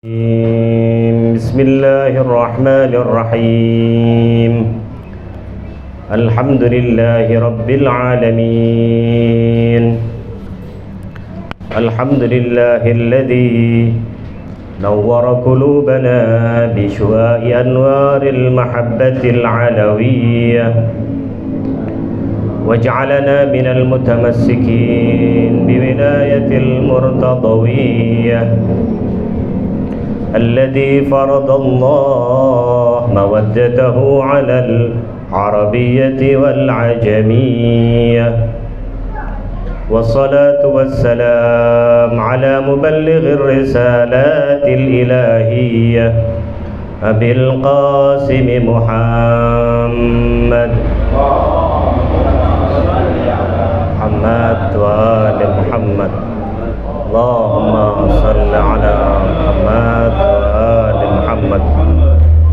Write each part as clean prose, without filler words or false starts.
بسم الله الرحمن الرحيم الحمد لله رب العالمين الحمد لله الذي نور قلوبنا بشواء أنوار المحبة العلوية واجعلنا من المتمسكين بولاية المرتضوية الذي فرض الله مودته على العربية والعجمية والصلاة والسلام على مبلغ الرسالات الإلهية أبي القاسم محمد وآل محمد اللهم صل على محمد وآل محمد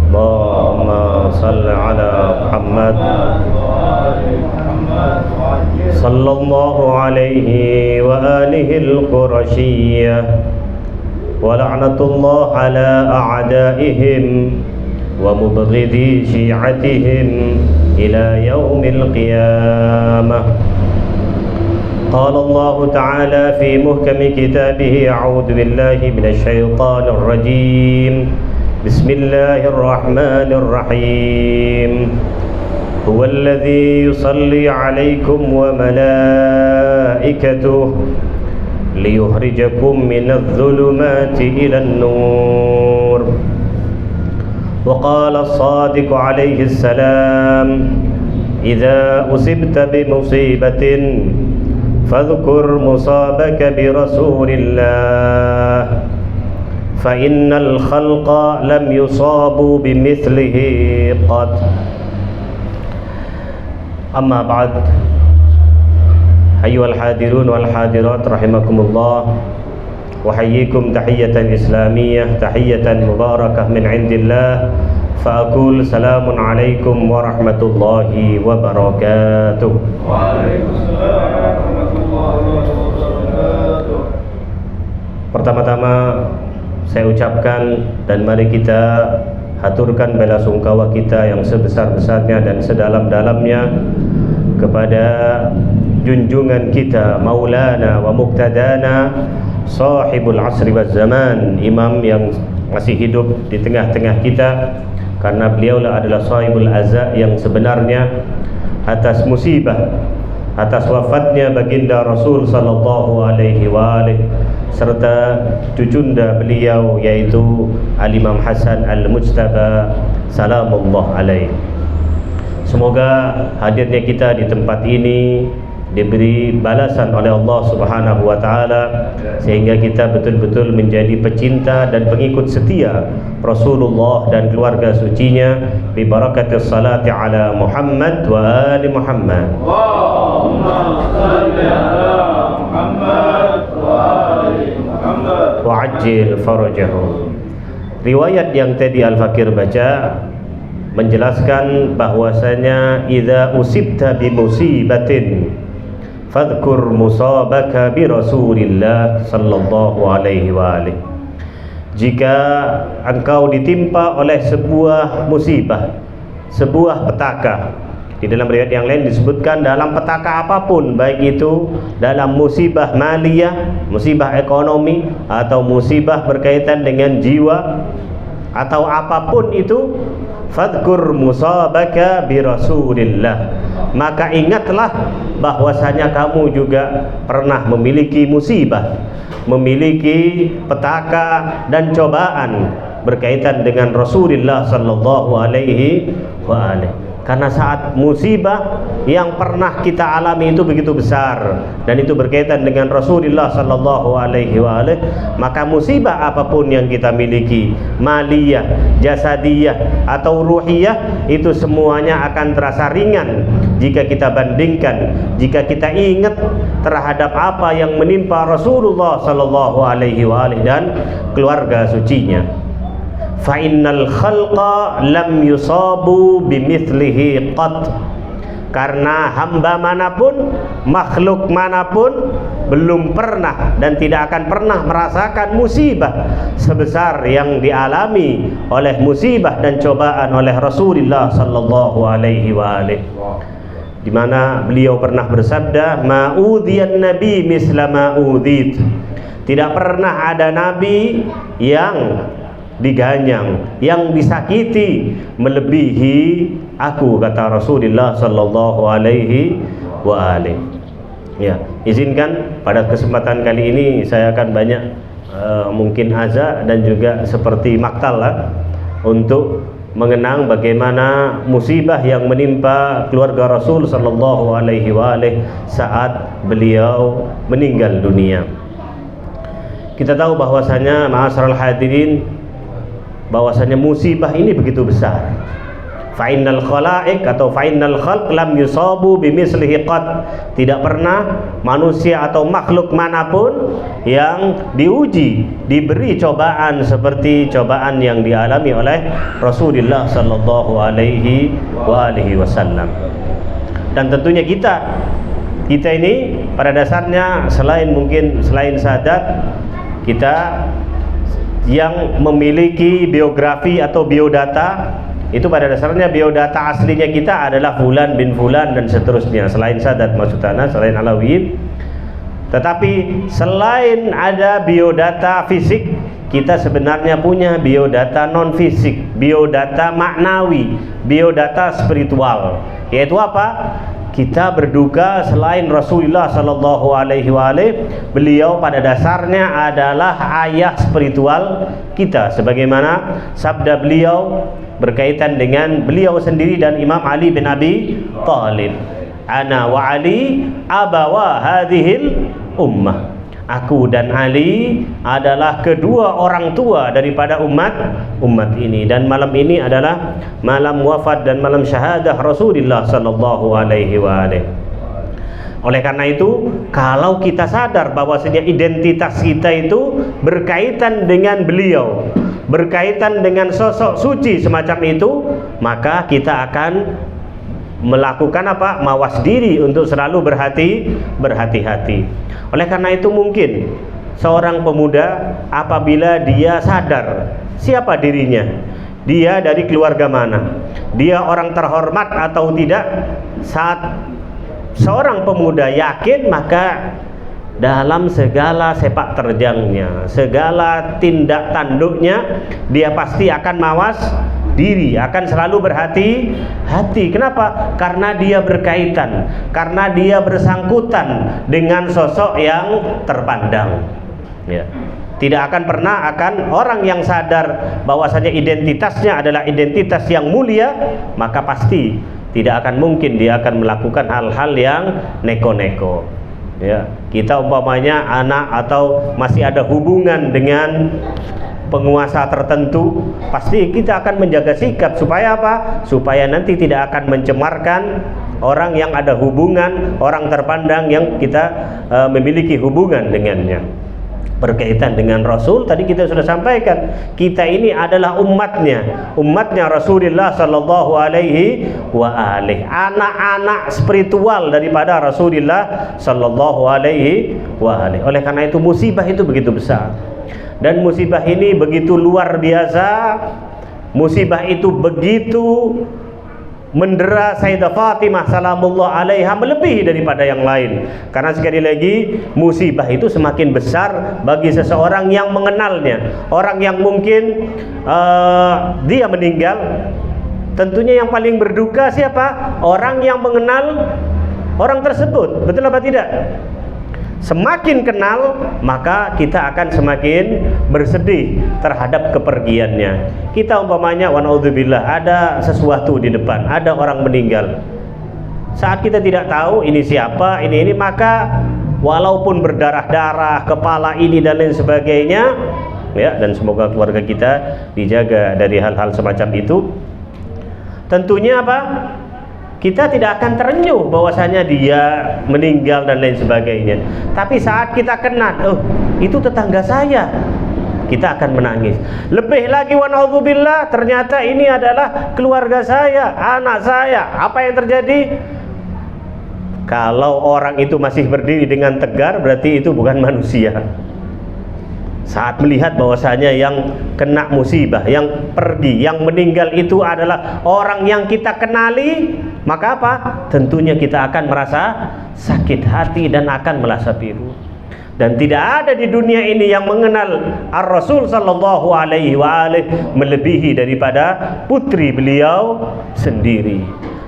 اللهم صل على محمد صلى الله عليه وآله القرشية ولعنة الله على أعدائهم ومبغضي شيعتهم إلى يوم القيامة. قال الله تعالى في محكم كتابه أعوذ بالله من الشيطان الرجيم بسم الله الرحمن الرحيم هو الذي يصلي عليكم وملائكته ليخرجكم من الظلمات إلى النور. وقال الصادق عليه السلام إذا أصبت بمصيبة فاذكر مصابك برسول الله فإن الخلق لم يصابوا بمثله قط. أما بعد أيها الحاضرون والحاضرات رحمكم الله وحييكم تحية إسلامية تحية مباركة من عند الله فأقول سلام عليكم ورحمة الله وبركاته. وعليكم السلام ورحمة الله وبركاته. Pertama-tama saya ucapkan dan mari kita haturkan bela sungkawa kita yang sebesar-besarnya dan sedalam-dalamnya kepada junjungan kita Maulana wa Muqtadana Sahibul Asri waz Zaman, imam yang masih hidup di tengah-tengah kita, karena beliaulah adalah sahibul azza yang sebenarnya atas musibah, atas wafatnya baginda Rasul sallallahu alaihi wa alihi serta cucunda beliau yaitu Al-Imam Hasan Al-Mujtaba salamullah alaihi. Semoga hadirnya kita di tempat ini diberi balasan oleh Allah Subhanahu wa taala sehingga kita betul-betul menjadi pecinta dan pengikut setia Rasulullah dan keluarga sucinya bi barakatis salati ala Muhammad wa ali Muhammad. Allahumma shalli ala Muhammad wa ali Muhammad wa ajil farajahu. Riwayat yang tadi Al-Fakir baca menjelaskan bahwasanya idza usibta bi musibatin fadhkur musabaka bi Rasulillah sallallahu alaihi wa alihi. Jika engkau ditimpa oleh sebuah musibah, sebuah petaka, di dalam riwayat yang lain disebutkan dalam petaka apapun, baik itu dalam musibah maliyah, musibah ekonomi, atau musibah berkaitan dengan jiwa, atau apapun itu, fadhkur musabaka bi Rasulillah, maka ingatlah bahwasanya kamu juga pernah memiliki musibah, memiliki petaka dan cobaan berkaitan dengan Rasulullah sallallahu alaihi wa alihi. Karena saat musibah yang pernah kita alami itu begitu besar dan itu berkaitan dengan Rasulullah sallallahu alaihi wa alihi, maka musibah apapun yang kita miliki, maliyah, jasadiyah atau ruhiyah, itu semuanya akan terasa ringan jika kita bandingkan, jika kita ingat terhadap apa yang menimpa Rasulullah sallallahu alaihi wa alihi dan keluarga sucinya. Fa innal khalqa lam yusabu bimithlihi qat. karena hamba manapun, makhluk manapun belum pernah dan tidak akan pernah merasakan musibah sebesar yang dialami oleh musibah dan cobaan oleh Rasulullah sallallahu alaihi wa alihi, di mana beliau pernah bersabda, ma'udhiyan nabi misla ma'udhit. Tidak pernah ada nabi yang diganyang, yang disakiti melebihi aku, kata Rasulullah sallallahu alaihi wa alihi. Ya, izinkan pada kesempatan kali ini saya akan banyak mungkin azza dan juga seperti maktal untuk mengenang bagaimana musibah yang menimpa keluarga Rasul sallallahu alaihi wa alihi saat beliau meninggal dunia. Kita tahu bahwasanya ma'asyaral hadirin, bahwasanya musibah ini begitu besar. Fa'innal khala'iq atau fa'innal khalq lam yusabu bimislihi qad. Tidak pernah manusia atau makhluk manapun yang diuji, diberi cobaan seperti cobaan yang dialami oleh Rasulullah sallallahu alaihi wa alihi wasallam. Dan tentunya kita ini pada dasarnya selain sadat, kita yang memiliki biografi atau biodata, itu pada dasarnya biodata aslinya kita adalah Fulan bin Fulan dan seterusnya, selain sadat maksudana, selain alawiyin. Tetapi selain ada biodata fisik, kita sebenarnya punya biodata non fisik, biodata maknawi, biodata spiritual. Yaitu apa? Kita berduka selain Rasulullah sallallahu alaihi wa alihi, beliau pada dasarnya adalah ayah spiritual kita, sebagaimana sabda beliau berkaitan dengan beliau sendiri dan Imam Ali bin Abi Thalib, ana wa Ali abawa hadhil ummah. Aku dan Ali adalah kedua orang tua daripada umat ini, dan malam ini adalah malam wafat dan malam syahadah Rasulullah sallallahu alaihi wa alihi. Oleh karena itu, kalau kita sadar bahwasanya identitas kita itu berkaitan dengan beliau, berkaitan dengan sosok suci semacam itu, maka kita akan melakukan apa? Mawas diri untuk selalu berhati-hati. Oleh karena itu mungkin seorang pemuda apabila dia sadar siapa dirinya, dia dari keluarga mana, dia orang terhormat atau tidak, saat seorang pemuda yakin, maka dalam segala sepak terjangnya, segala tindak tanduknya, dia pasti akan mawas diri, akan selalu berhati-hati. Kenapa? Karena dia berkaitan, karena dia bersangkutan dengan sosok yang terpandang. Ya. Tidak akan pernah orang yang sadar bahwasanya identitasnya adalah identitas yang mulia, maka pasti tidak akan mungkin dia akan melakukan hal-hal yang neko-neko. Ya, kita umpamanya anak atau masih ada hubungan dengan penguasa tertentu, pasti kita akan menjaga sikap supaya apa? Supaya nanti tidak akan mencemarkan orang yang ada hubungan, orang terpandang yang kita memiliki hubungan dengannya. Berkaitan dengan Rasul, tadi kita sudah sampaikan, kita ini adalah umatnya Rasulullah sallallahu alaihi wa alihi, anak-anak spiritual daripada Rasulullah sallallahu alaihi wa alihi. Oleh karena itu musibah itu begitu besar, dan musibah ini begitu luar biasa. Musibah itu begitu mendera Sayyidah Fatimah salamullah alaiha melebihi daripada yang lain. Karena sekali lagi, musibah itu semakin besar bagi seseorang yang mengenalnya. Orang yang mungkin dia meninggal, tentunya yang paling berduka siapa? Orang yang mengenal orang tersebut. Betul apa tidak? Semakin kenal, maka kita akan semakin bersedih terhadap kepergiannya. Kita umpamanya wanaudzubillah, ada sesuatu di depan, ada orang meninggal. Saat kita tidak tahu ini siapa, ini maka walaupun berdarah-darah, kepala ini dan lain sebagainya, ya, dan semoga keluarga kita dijaga dari hal-hal semacam itu. Tentunya apa? Kita tidak akan terenyuh bahwasanya dia meninggal dan lain sebagainya. Tapi saat kita kenal, oh itu tetangga saya, kita akan menangis. Lebih lagi wanaudzubillah, ternyata ini adalah keluarga saya, anak saya. Apa yang terjadi? Kalau orang itu masih berdiri dengan tegar, berarti itu bukan manusia. Saat melihat bahwasanya yang kena musibah, yang pergi, yang meninggal itu adalah orang yang kita kenali, maka apa? Tentunya kita akan merasa sakit hati dan akan merasa pilu. Dan tidak ada di dunia ini yang mengenal Ar-Rasul sallallahu alaihi wa melebihi daripada putri beliau sendiri.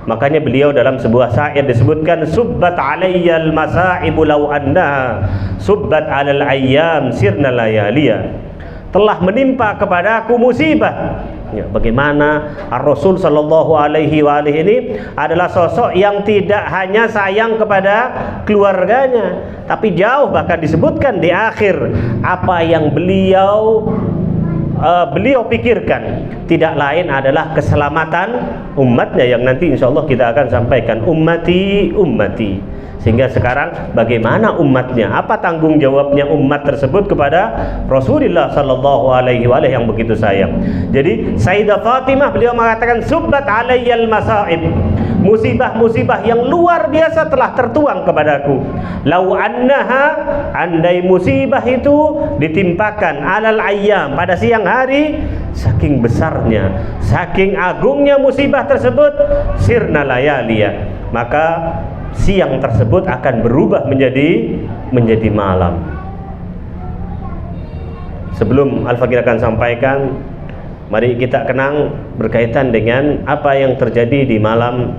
Makanya beliau dalam sebuah syair disebutkan, subbat alayyal masaibu law annaha subbat alal ayyam sirna layaliya. Telah menimpa kepadaku musibah. Ya, bagaimana Ar-Rasul sallallahu alaihi wa ini adalah sosok yang tidak hanya sayang kepada keluarganya, tapi jauh, bahkan disebutkan di akhir apa yang beliau pikirkan tidak lain adalah keselamatan umatnya, yang nanti insya Allah kita akan sampaikan, ummati ummati. Sehingga sekarang bagaimana umatnya, apa tanggung jawabnya umat tersebut kepada Rasulullah sallallahu alaihi wa yang begitu sayang. Jadi Sayyidah Fatimah beliau mengatakan, subbat alayyal masaib, musibah-musibah yang luar biasa telah tertuang kepadaku. Lau annaha, andai musibah itu ditimpakan alal ayyam, pada siang hari, saking besarnya, saking agungnya musibah tersebut, sirna layaliya, maka siang tersebut akan berubah menjadi malam. Sebelum Al-Fakir akan sampaikan, mari kita kenang berkaitan dengan apa yang terjadi di malam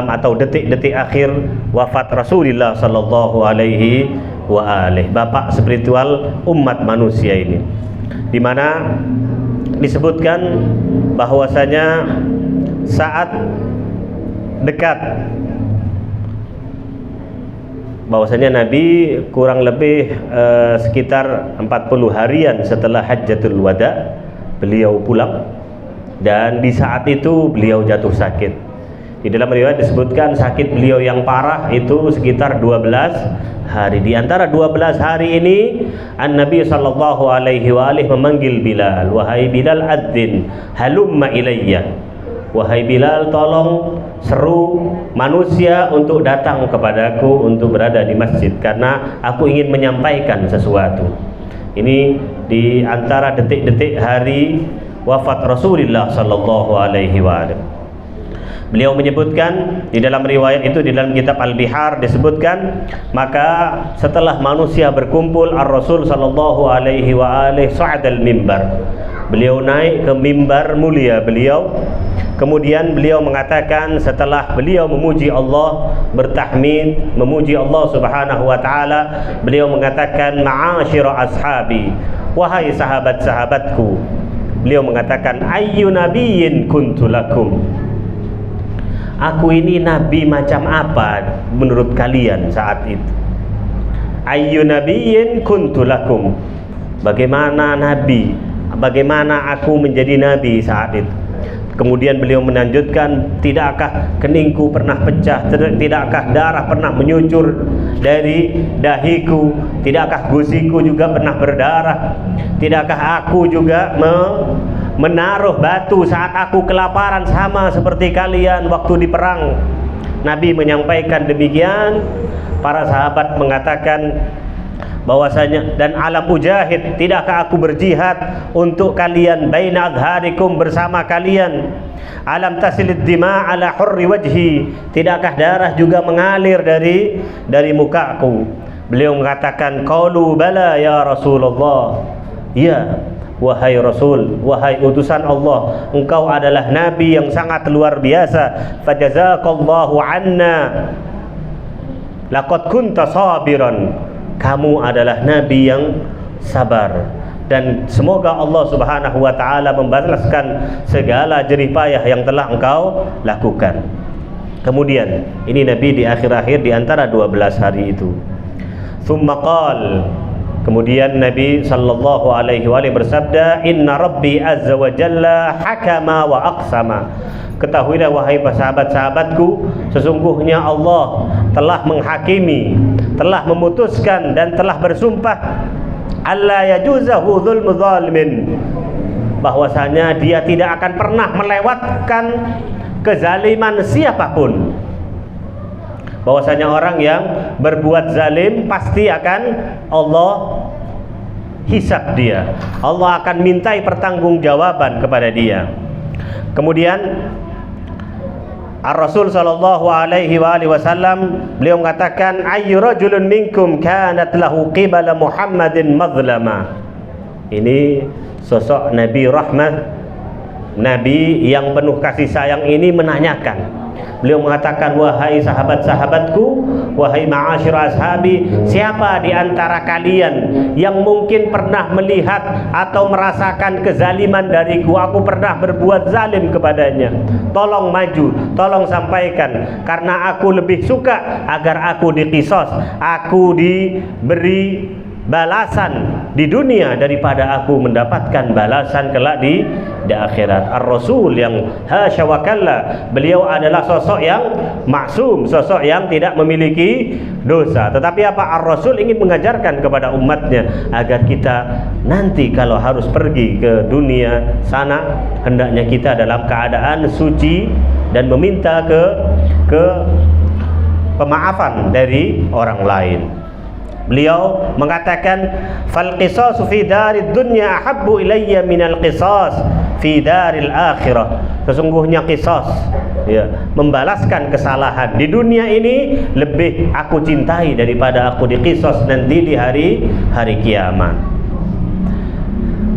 atau detik-detik akhir wafat Rasulullah sallallahu alaihi wa alihi, bapak spiritual umat manusia ini, di mana disebutkan bahwasanya saat dekat, bahwasanya Nabi kurang lebih sekitar 40 harian setelah Hajjatul Wada beliau pulang, dan di saat itu beliau jatuh sakit. Di dalam riwayat disebutkan sakit beliau yang parah itu sekitar 12 hari. Di antara 12 hari ini An-Nabi sallallahu alaihi wa alihi memanggil Bilal, wahai Bilal adzin halumma ilayya, wahai Bilal tolong seru manusia untuk datang kepadaku, untuk berada di masjid, karena aku ingin menyampaikan sesuatu. Ini di antara detik-detik hari wafat Rasulullah sallallahu alaihi wa alihi. Beliau menyebutkan di dalam riwayat itu, di dalam kitab Al-Bihar disebutkan, maka setelah manusia berkumpul, Ar-Rasul sallallahu alaihi wa alihi sa'adal mimbar, beliau naik ke mimbar mulia beliau. Kemudian beliau mengatakan, setelah beliau memuji Allah, bertahmid, memuji Allah subhanahu wa ta'ala, beliau mengatakan, ma'asyira ashabi, wahai sahabat-sahabatku. Beliau mengatakan, ayyu nabiyyin kuntu lakum, aku ini nabi macam apa menurut kalian saat itu? Ayyu nabiyyin kuntu lakum, bagaimana nabi, bagaimana aku menjadi nabi saat itu? Kemudian beliau melanjutkan, tidakkah keningku pernah pecah, tidakkah darah pernah menyucur dari dahiku, tidakkah gusiku juga pernah berdarah, tidakkah aku juga menaruh batu saat aku kelaparan sama seperti kalian waktu di perang? Nabi menyampaikan demikian. Para sahabat mengatakan bahwasanya, dan alam ujahid, tidakkah aku berjihad untuk kalian, baina adharikum, bersama kalian, alam tasilid dima ala hurri wajhi, tidakkah darah juga mengalir dari mukaku? Beliau mengatakan, qalu bala ya Rasulullah, ya wahai Rasul, wahai utusan Allah, engkau adalah nabi yang sangat luar biasa, fajazaqallahu anna laqad kunta sabiran, kamu adalah nabi yang sabar, dan semoga Allah subhanahu wa ta'ala membalaskan segala jerih payah yang telah engkau lakukan. Kemudian ini Nabi di akhir-akhir di antara 12 hari itu, thumma qal, kemudian Nabi sallallahu alaihi wa alihi bersabda, inna rabbi azza wa jalla hakama wa aqsama, ketahuilah wahai sahabat-sahabatku, sesungguhnya Allah telah menghakimi, telah memutuskan dan telah bersumpah, alla yajuzahu dzulmu zalimin, bahwasanya dia tidak akan pernah melewatkan kezaliman siapapun. bahwasanya orang yang berbuat zalim pasti akan Allah hisab dia. Allah akan mintai pertanggungjawaban kepada dia. Kemudian Ar-Rasul sallallahu alaihi wasallam beliau mengatakan, ayyu rajulun minkum kanat lahu qibala Muhammadin mazlama. Ini sosok Nabi rahmat, Nabi yang penuh kasih sayang ini menanyakan. Beliau mengatakan, wahai sahabat-sahabatku, wahai ma'asyir ashabi, siapa di antara kalian yang mungkin pernah melihat atau merasakan kezaliman dariku? Aku pernah berbuat zalim kepadanya. Tolong maju, tolong sampaikan, karena aku lebih suka agar aku diqisos, aku diberi balasan di dunia daripada aku mendapatkan balasan kelak di akhirat. Ar-Rasul yang hasya wa kalla, beliau adalah sosok yang maksum, sosok yang tidak memiliki dosa. Tetapi apa? Ar-Rasul ingin mengajarkan kepada umatnya agar kita nanti kalau harus pergi ke dunia sana, hendaknya kita dalam keadaan suci dan meminta ke pemaafan dari orang lain. Beliau mengatakan, fal qisasu fi darid dunya ahabbu ilayya minal qisas fi daril akhirah. Sesungguhnya qisas, ya, membalaskan kesalahan di dunia ini lebih aku cintai daripada aku diqisas nanti di hari kiamat.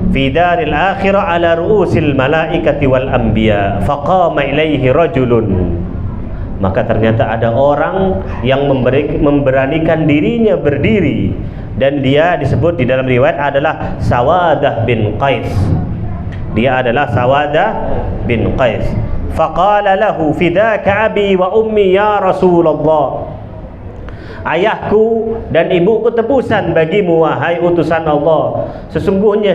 Fi daril akhirah ala ru'usil malaikati wal anbiya faqama ilaihi rajulun. Maka ternyata ada orang yang memberanikan dirinya berdiri, dan dia disebut di dalam riwayat adalah Sawadah bin Qais. Dia adalah Sawadah bin Qais. Faqala lahu fidaka abi wa ummi ya Rasulullah. Ayahku dan ibuku tebusan bagimu wahai utusan Allah. Sesungguhnya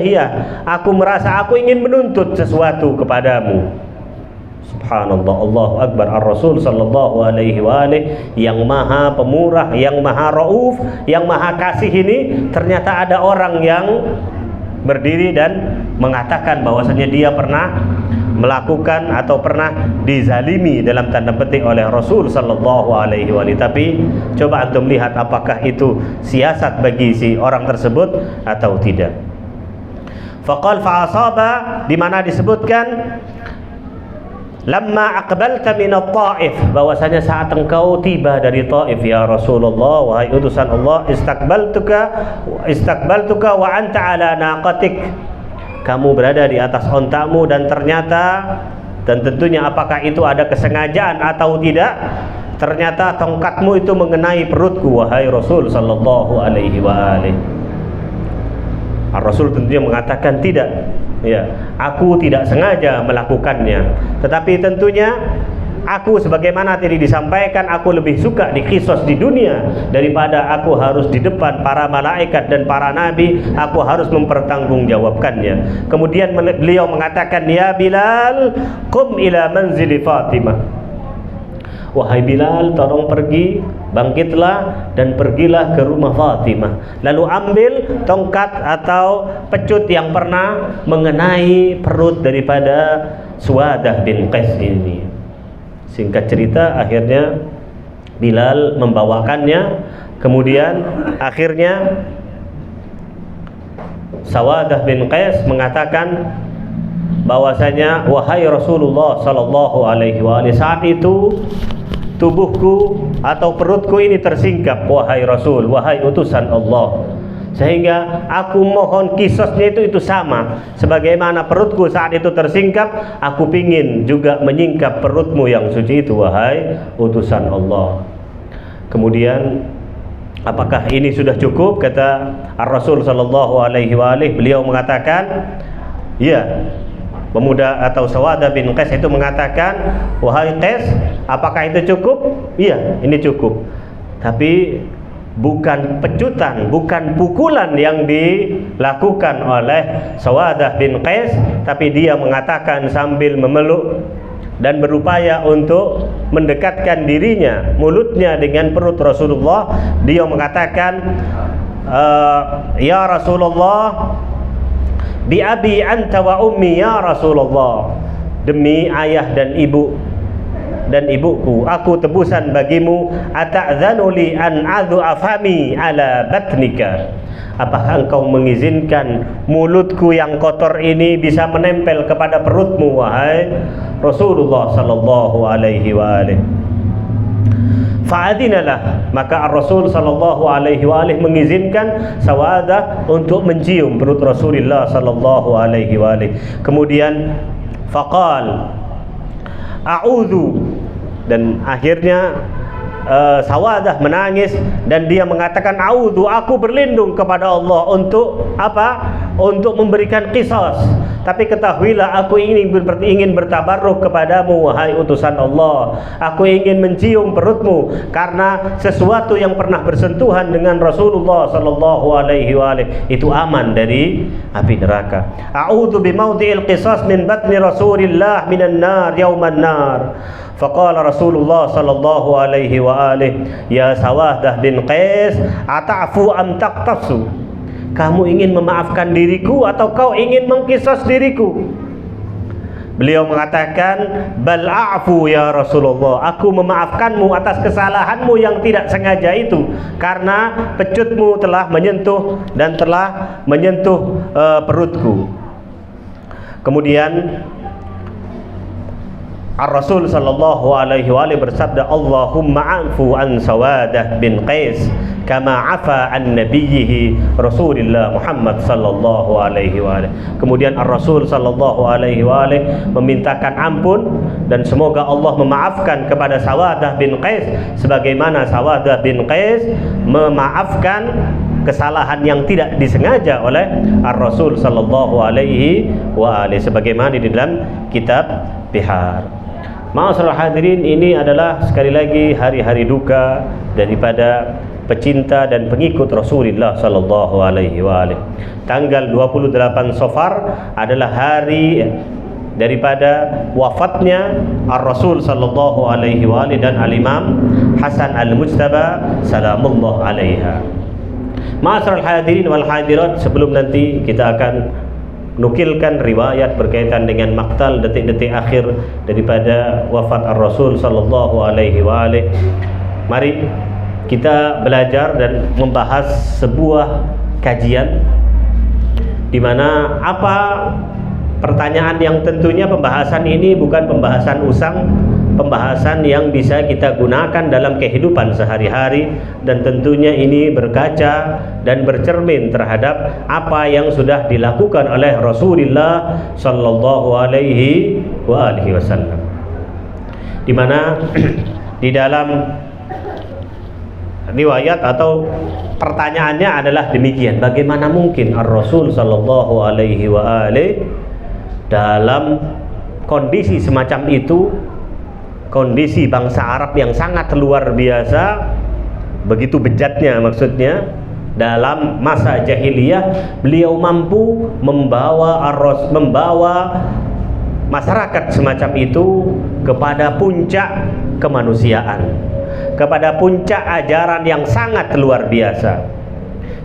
aku merasa aku ingin menuntut sesuatu kepadamu. Subhanallah, Allahu Akbar. Ar-Rasul sallallahu alaihi wa alihi yang maha pemurah, yang maha rauf, yang maha kasih ini, ternyata ada orang yang berdiri dan mengatakan bahwasanya dia pernah melakukan atau pernah dizalimi dalam tanda petik oleh Rasul sallallahu alaihi wa alihi. Tapi coba antum lihat apakah itu siasat bagi si orang tersebut atau tidak. Faqal fa'asaba, di mana disebutkan lamma aqbalta min at-Taif, bahwasanya saat engkau tiba dari Taif ya Rasulullah, wahai utusan Allah, istaqbaltuka wa anta ala naqatik. Kamu berada di atas ontamu dan tentunya apakah itu ada kesengajaan atau tidak, ternyata tongkatmu itu mengenai perutku wahai Rasul sallallahu alaihi wa alihi. Rasul tentunya mengatakan tidak, ya, aku tidak sengaja melakukannya, tetapi tentunya aku sebagaimana tadi disampaikan, aku lebih suka diqisos di dunia daripada aku harus di depan para malaikat dan para nabi, aku harus mempertanggungjawabkannya. Kemudian beliau mengatakan, ya Bilal, qum ila manzili Fatimah. Wahai Bilal, tolong pergi, bangkitlah dan pergilah ke rumah Fatimah. Lalu ambil tongkat atau pecut yang pernah mengenai perut daripada Suwadah bin Qais ini. Singkat cerita, akhirnya Bilal membawakannya. Kemudian akhirnya Sawadah bin Qais mengatakan bahwasanya, wahai Rasulullah sallallahu alaihi wa alihi, saat itu tubuhku atau perutku ini tersingkap wahai Rasul, wahai utusan Allah, sehingga aku mohon kisosnya itu sama sebagaimana perutku saat itu tersingkap, aku pingin juga menyingkap perutmu yang suci itu wahai utusan Allah. Kemudian apakah ini sudah cukup? Kata Ar-Rasul sallallahu alaihi wa alihi, beliau mengatakan, ya. Pemuda atau Sawadah bin Qais itu mengatakan, wahai Qais, apakah itu cukup? Iya, ini cukup. Tapi bukan pecutan, bukan pukulan yang dilakukan oleh Sawadah bin Qais, tapi dia mengatakan sambil memeluk dan berupaya untuk mendekatkan dirinya, mulutnya dengan perut Rasulullah. Dia mengatakan, ya Rasulullah, bi abi anta wa ummi ya Rasulullah, demi ayah dan ibu dan ibuku. Aku tebusan bagimu. Ata'dzanu li an adhu afami ala batnika. Apakah engkau mengizinkan mulutku yang kotor ini bisa menempel kepada perutmu, wahai Rasulullah sallallahu alaihi wa alihi? Fa'adinalah, maka Rasul sallallahu alaihi wa alihi mengizinkan Sawadah untuk mencium perut Rasulullah sallallahu alaihi wa alihi. Kemudian faqal a'udzu, dan akhirnya Sawadah menangis dan dia mengatakan, a'udzu, aku berlindung kepada Allah untuk apa? Untuk memberikan qisas. Tapi ketahuilah, aku ingin bertabarruk kepadamu, wahai utusan Allah. Aku ingin mencium perutmu karena sesuatu yang pernah bersentuhan dengan Rasulullah sallallahu alaihi wa alihi itu aman dari api neraka. A'udzu bimaudhi'il qisas min batni Rasulillah minan nar yauman nar. Faqala Rasulullah sallallahu alaihi wa alihi, ya Sawadah bin Qais, ata'fu am taqtasu? Kamu ingin memaafkan diriku atau kau ingin mengqisas diriku? Beliau mengatakan, bal a'fu ya Rasulullah, aku memaafkanmu atas kesalahanmu yang tidak sengaja itu, karena pecutmu telah menyentuh perutku. Kemudian Ar-Rasul sallallahu alaihi wa alihi bersabda, Allahumma afu an Sawadah bin Qais kama afa an nabiyhi Rasulullah Muhammad sallallahu alaihi wa alihi. Kemudian Ar-Rasul sallallahu alaihi wa alihi memintakan ampun dan semoga Allah memaafkan kepada Sawadah bin Qais sebagaimana Sawadah bin Qais memaafkan kesalahan yang tidak disengaja oleh Ar-Rasul sallallahu alaihi wa alihi sebagaimana di dalam kitab Bihar. Ma'asyiral hadirin, ini adalah sekali lagi hari-hari duka daripada pecinta dan pengikut Rasulullah sallallahu alaihi wa alihi. Tanggal 28 Safar adalah hari daripada wafatnya Ar-Rasul sallallahu alaihi wa alihi dan Al-Imam Hasan Al-Mujtaba salamullah alaiha. Ma'asyiral hadirin wal hadirat, sebelum nanti kita akan nukilkan riwayat berkaitan dengan maktal detik-detik akhir daripada wafat Ar-Rasul sallallahu alaihi wa alihi, mari kita belajar dan membahas sebuah kajian di mana apa pertanyaan yang tentunya pembahasan ini bukan pembahasan usang, pembahasan yang bisa kita gunakan dalam kehidupan sehari-hari, dan tentunya ini berkaca dan bercermin terhadap apa yang sudah dilakukan oleh Rasulullah sallallahu alaihi wa alihi wasallam, di mana di dalam riwayat atau pertanyaannya adalah demikian, bagaimana mungkin Ar-Rasul sallallahu alaihi wa alihi dalam kondisi semacam itu, kondisi bangsa Arab yang sangat luar biasa, begitu bejatnya maksudnya, dalam masa jahiliyah beliau mampu membawa masyarakat semacam itu kepada puncak kemanusiaan, kepada puncak ajaran yang sangat luar biasa.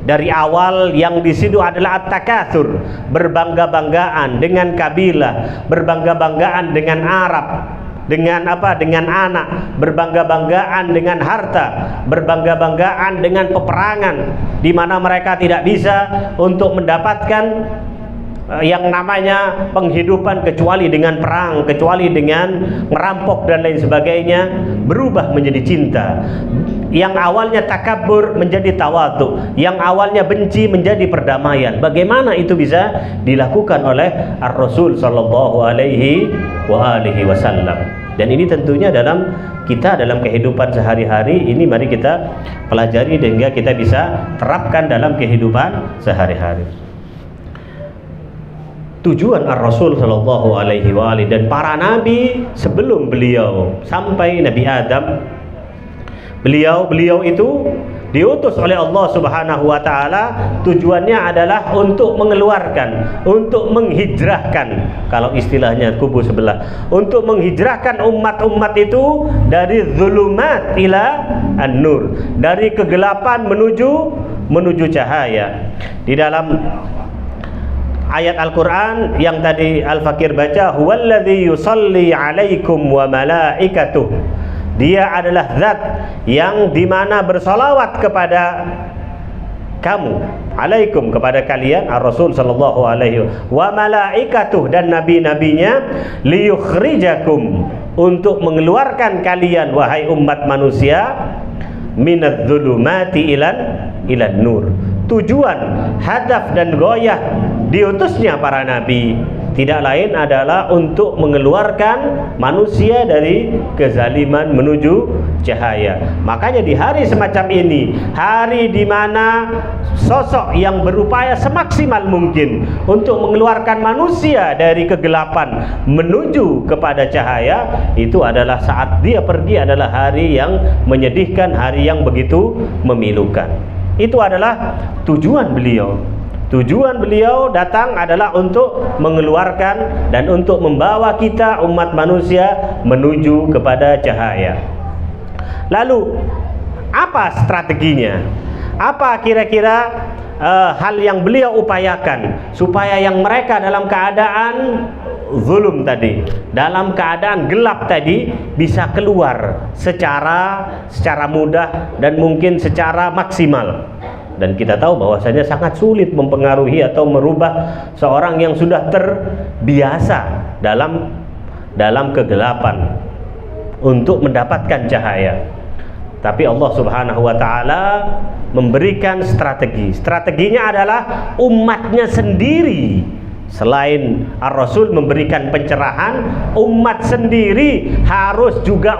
Dari awal yang di situ adalah at-takatsur, berbangga-banggaan dengan kabilah, berbangga-banggaan dengan Arab, dengan apa? Dengan anak, berbangga-banggaan dengan harta, berbangga-banggaan dengan peperangan, di mana mereka tidak bisa untuk mendapatkan yang namanya penghidupan kecuali dengan perang, kecuali dengan merampok dan lain sebagainya, berubah menjadi cinta. Yang awalnya takabur menjadi tawadhu, yang awalnya benci menjadi perdamaian. Bagaimana itu bisa dilakukan oleh Ar-Rasul sallallahu alaihi wa alihi wasallam? Dan ini tentunya dalam kehidupan sehari-hari ini mari kita pelajari sehingga kita bisa terapkan dalam kehidupan sehari-hari. Tujuan Ar-Rasul sallallahu alaihi wa alihi dan para nabi sebelum beliau sampai Nabi Adam, beliau itu diutus oleh Allah Subhanahu wa taala, tujuannya adalah untuk mengeluarkan, untuk menghijrahkan, kalau istilahnya kubu sebelah, untuk menghijrahkan umat-umat itu dari zulumat ila an-nur, dari kegelapan menuju cahaya. Di dalam ayat Al-Quran yang tadi Al-Fakir baca, huwallazi yusalli alaikum wa malaikatuh. Dia adalah zat yang dimana bersolawat kepada kamu, alaikum, kepada kalian, ar-Rasul sallallahu alaihi wa malaikatuh, dan nabi-nabinya, liyukhrijakum, untuk mengeluarkan kalian wahai umat manusia, minadz-dzulumati ilan nur. Tujuan, hadaf dan goyah diutusnya para nabi tidak lain adalah untuk mengeluarkan manusia dari kezaliman menuju cahaya. Makanya di hari semacam ini, hari di mana sosok yang berupaya semaksimal mungkin untuk mengeluarkan manusia dari kegelapan menuju kepada cahaya, itu adalah saat dia pergi adalah hari yang menyedihkan, hari yang begitu memilukan. Itu adalah tujuan beliau. Tujuan beliau datang adalah untuk mengeluarkan dan untuk membawa kita umat manusia menuju kepada cahaya. Lalu apa strateginya? Apa kira-kira hal yang beliau upayakan supaya yang mereka dalam keadaan zulum tadi, dalam keadaan gelap tadi, bisa keluar secara mudah dan mungkin secara maksimal. Dan kita tahu bahwasanya sangat sulit mempengaruhi atau merubah seorang yang sudah terbiasa dalam kegelapan untuk mendapatkan cahaya. Tapi Allah Subhanahu wa taala memberikan strategi. Strateginya adalah umatnya sendiri. Selain Ar-Rasul memberikan pencerahan, umat sendiri harus juga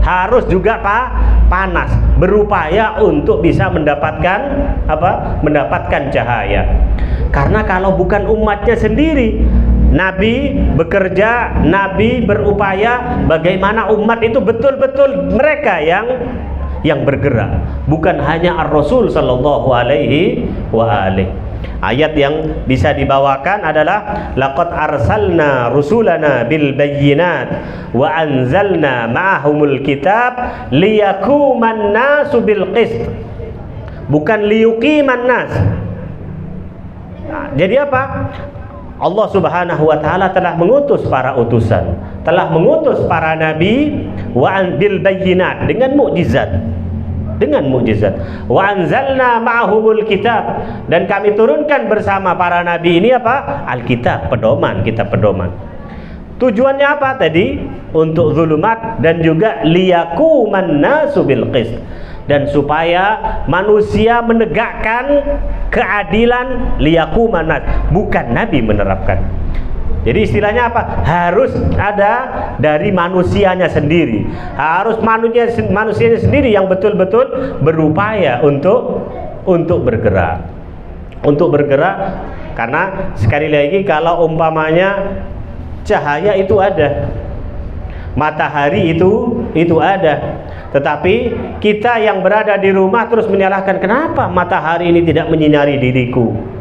harus juga panas, berupaya untuk bisa mendapatkan cahaya. Karena kalau bukan umatnya sendiri, Nabi bekerja, Nabi berupaya, bagaimana umat itu betul-betul mereka yang bergerak, bukan hanya Ar-Rasul sallallahu alaihi wa alihi. Ayat yang bisa dibawakan adalah laqad arsalna rusulana bil bayyinat wa anzalna ma'ahumul kitab liyakuman nasu bil qist, bukan liyuqiman nas. Nah, jadi apa? Allah Subhanahu wa taala telah mengutus para utusan, telah mengutus para nabi bil bayyinat, dengan mukjizat. Wa anzalna ma'ahumul kitab, dan kami turunkan bersama para nabi ini apa? Alkitab, kitab pedoman. Tujuannya apa tadi? Untuk zulumat dan juga liyakuman nasu bil qist, dan supaya manusia menegakkan keadilan, liyakuman nas, bukan nabi menerapkan. Jadi istilahnya apa? Harus ada dari manusianya sendiri. Harus manusianya sendiri yang betul-betul berupaya untuk bergerak. Untuk bergerak, karena sekali lagi kalau umpamanya cahaya itu ada, matahari itu ada, tetapi kita yang berada di rumah terus menyalahkan, kenapa matahari ini tidak menyinari diriku?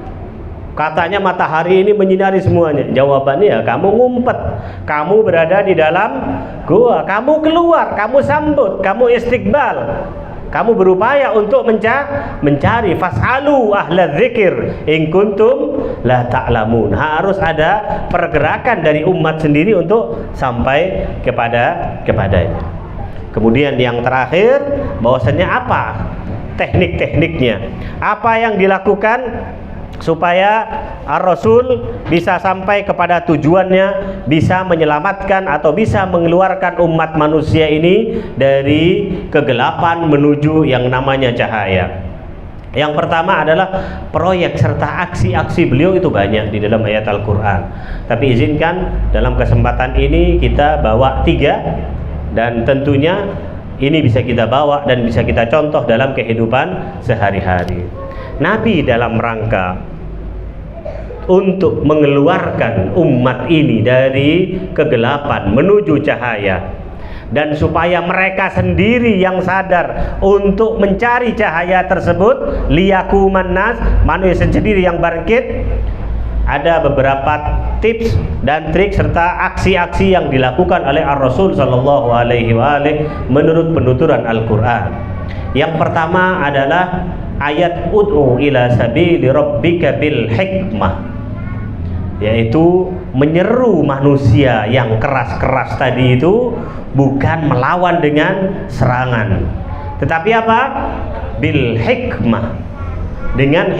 Katanya matahari ini menyinari semuanya. Jawabannya ya, kamu ngumpet, kamu berada di dalam gua, kamu keluar, kamu sambut, kamu istiqbal, kamu berupaya untuk mencari. Fas'alu ahla dzikir in kuntum la ta'lamun. Harus ada pergerakan dari umat sendiri untuk sampai kepadanya. Kemudian yang terakhir, bahwasanya apa teknik-tekniknya, apa yang dilakukan supaya Ar-Rasul bisa sampai kepada tujuannya, bisa menyelamatkan atau bisa mengeluarkan umat manusia ini dari kegelapan menuju yang namanya cahaya. Yang pertama adalah proyek serta aksi-aksi beliau itu banyak di dalam ayat Al-Quran. Tapi izinkan dalam kesempatan ini kita bawa 3, dan tentunya ini bisa kita bawa dan bisa kita contoh dalam kehidupan sehari-hari. Nabi dalam rangka untuk mengeluarkan umat ini dari kegelapan menuju cahaya, dan supaya mereka sendiri yang sadar untuk mencari cahaya tersebut, liyakuman nas, manusia sendiri yang bangkit, ada beberapa tips dan trik serta aksi-aksi yang dilakukan oleh Ar-Rasul sallallahu alaihi wa alihi menurut penuturan Al-Quran. Yang pertama adalah ayat ud'u ila sabili rabbika bil hikmah. yaitu menyeru manusia yang keras-keras tadi itu bukan melawan dengan serangan, tetapi apa? Bil hikmah, dengan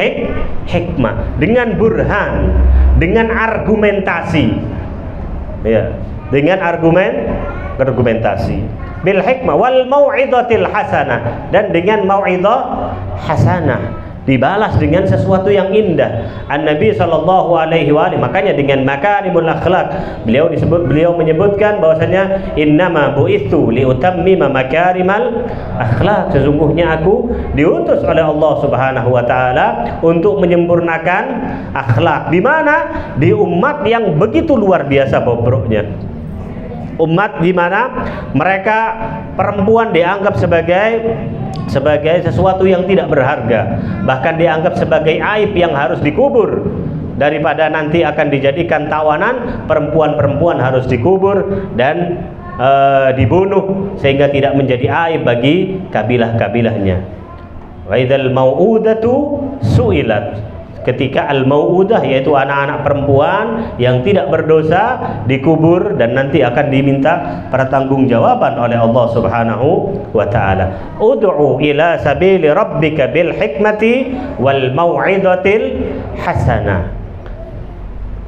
hikmah, dengan burhan, dengan argumentasi, ya, dengan argumentasi. Bil hikmah wal mau'izatil hasanah, dan dengan mau'izah hasanah, dibalas dengan sesuatu yang indah. An-Nabi sallallahu alaihi wasallam, makanya dengan makarimul akhlak, beliau menyebutkan bahwasanya innama bu'itsu liutammima makarimal akhlak, sesungguhnya aku diutus oleh Allah Subhanahu wa taala untuk menyempurnakan akhlak. Di mana? Di umat yang begitu luar biasa bobroknya. Umat di mana mereka perempuan dianggap sebagai sesuatu yang tidak berharga, bahkan dianggap sebagai aib yang harus dikubur. Daripada nanti akan dijadikan tawanan, perempuan-perempuan harus dikubur dan dibunuh sehingga tidak menjadi aib bagi kabilah-kabilahnya. Wa idzal mau'udatu su'ilat, ketika al-mau'udah yaitu anak-anak perempuan yang tidak berdosa dikubur dan nanti akan diminta pertanggungjawaban oleh Allah Subhanahu wa taala. Ud'u ila sabili rabbika bil hikmati wal mau'izatil hasanah.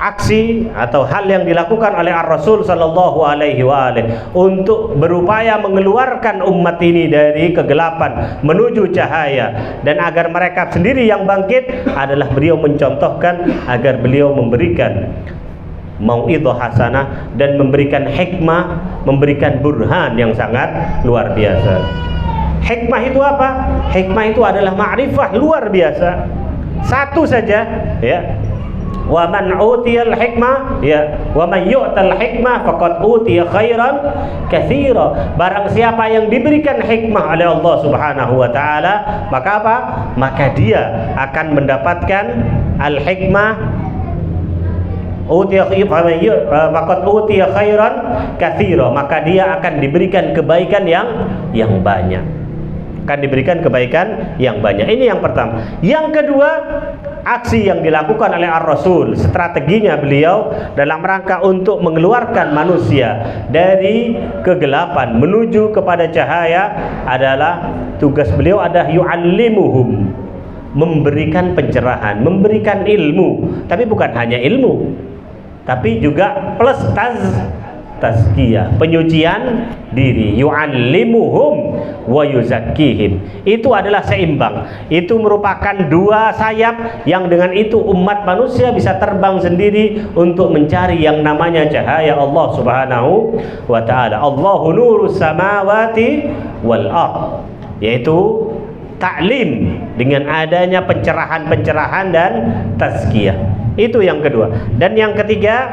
Aksi atau hal yang dilakukan oleh Ar-Rasul sallallahu alaihi wasallam untuk berupaya mengeluarkan umat ini dari kegelapan menuju cahaya, dan agar mereka sendiri yang bangkit adalah beliau mencontohkan agar beliau memberikan mau'izah hasanah dan memberikan hikmah, memberikan burhan yang sangat luar biasa. Hikmah itu apa? Hikmah itu adalah ma'rifah luar biasa. Satu saja, ya. Wa man utiyal hikmah, ya, wa man yu'tal hikmah faqad utiya khairan katsira. Barang siapa yang diberikan hikmah oleh Allah Subhanahu wa taala, maka apa? Maka dia akan mendapatkan al hikmah, utiya faqad utiya khairan katsira, maka dia akan diberikan kebaikan yang banyak. Akan diberikan kebaikan yang banyak. Ini yang pertama. Yang kedua, aksi yang dilakukan oleh Ar-Rasul, strateginya beliau dalam rangka untuk mengeluarkan manusia dari kegelapan menuju kepada cahaya adalah tugas beliau adalah yu'allimuhum, memberikan pencerahan, memberikan ilmu, tapi bukan hanya ilmu, tapi juga plus tazkiyah, penyucian diri. Yu'allimuhum wa yuzakkihim, itu adalah seimbang. Itu merupakan dua sayap yang dengan itu umat manusia bisa terbang sendiri untuk mencari yang namanya cahaya Allah Subhanahu wa ta'ala. Allahu nurus samawati wal ard, yaitu taklim dengan adanya pencerahan-pencerahan dan tazkiyah. Itu yang kedua. Dan yang ketiga,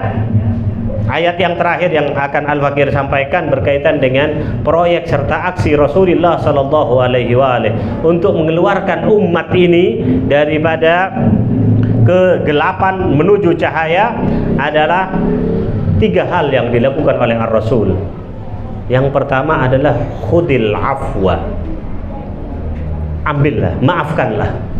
ayat yang terakhir yang akan Al-Fakir sampaikan berkaitan dengan proyek serta aksi Rasulullah sallallahu alaihi wasallam untuk mengeluarkan umat ini daripada kegelapan menuju cahaya adalah tiga hal yang dilakukan oleh Ar-Rasul. Yang pertama adalah khudil afwa, ambillah, maafkanlah.